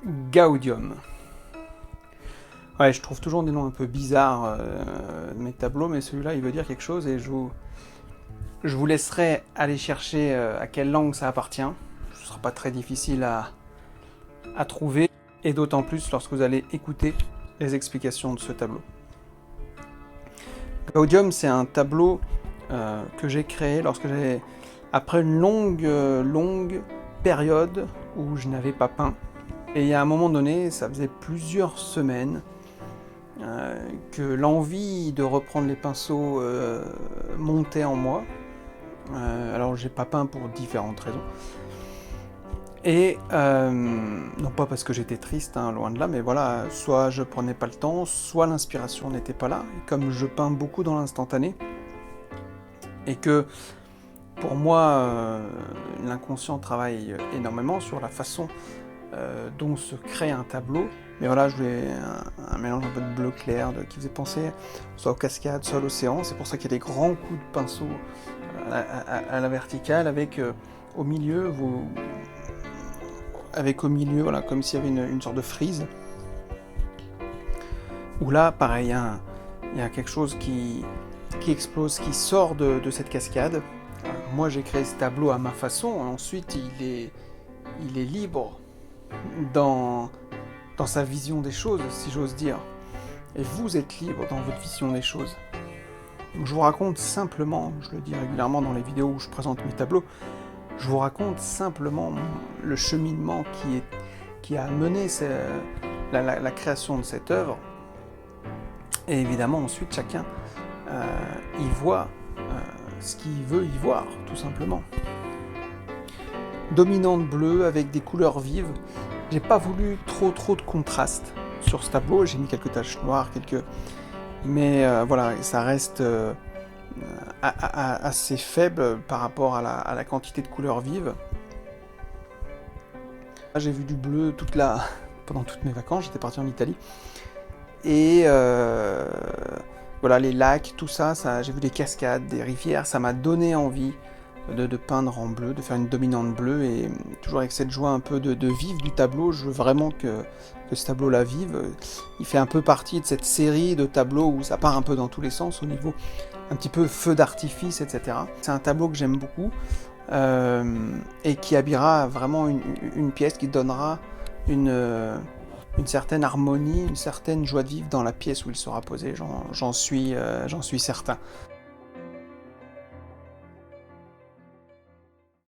Gaudium. Ouais, je trouve toujours des noms un peu bizarres de mes tableaux, mais celui-là, il veut dire quelque chose et je vous laisserai aller chercher à quelle langue ça appartient. Ce ne sera pas très difficile à trouver, et d'autant plus lorsque vous allez écouter les explications de ce tableau. Gaudium, c'est un tableau que j'ai créé après une longue période où je n'avais pas peint. Et il y a un moment donné, ça faisait plusieurs semaines que l'envie de reprendre les pinceaux montait en moi. Alors j'ai pas peint pour différentes raisons. Et non pas parce que j'étais triste, hein, loin de là, mais voilà, soit je prenais pas le temps, soit l'inspiration n'était pas là. Et comme je peins beaucoup dans l'instantané, et que pour moi, l'inconscient travaille énormément sur la façon dont se crée un tableau. Mais voilà, je voulais un mélange un peu de bleu clair qui faisait penser soit aux cascades, soit à l'océan. C'est pour ça qu'il y a des grands coups de pinceau à la verticale avec au milieu voilà, comme s'il y avait une sorte de frise. Où là, pareil, il y a quelque chose qui explose, qui sort de cette cascade. Moi, j'ai créé ce tableau à ma façon. Ensuite, il est libre dans sa vision des choses, si j'ose dire. Et vous êtes libre dans votre vision des choses. Donc, je vous raconte simplement, je le dis régulièrement dans les vidéos où je présente mes tableaux, je vous raconte simplement le cheminement qui a mené la création de cette œuvre. Et évidemment, ensuite, chacun y voit ce qu'il veut y voir, tout simplement. Dominante bleue avec des couleurs vives. J'ai pas voulu trop de contraste sur ce tableau. J'ai mis quelques taches noires, mais voilà, ça reste assez faible par rapport à la quantité de couleurs vives. J'ai vu du bleu pendant toutes mes vacances. J'étais parti en Italie et voilà, les lacs, tout ça, j'ai vu des cascades, des rivières. Ça m'a donné envie de peindre en bleu, de faire une dominante bleue, et toujours avec cette joie un peu de vivre du tableau. Je veux vraiment que ce tableau-là vive. Il fait un peu partie de cette série de tableaux où ça part un peu dans tous les sens, au niveau un petit peu feu d'artifice, etc. C'est un tableau que j'aime beaucoup et qui habillera vraiment une pièce, qui donnera une certaine harmonie, une certaine joie de vivre dans la pièce où il sera posé. J'en suis certain.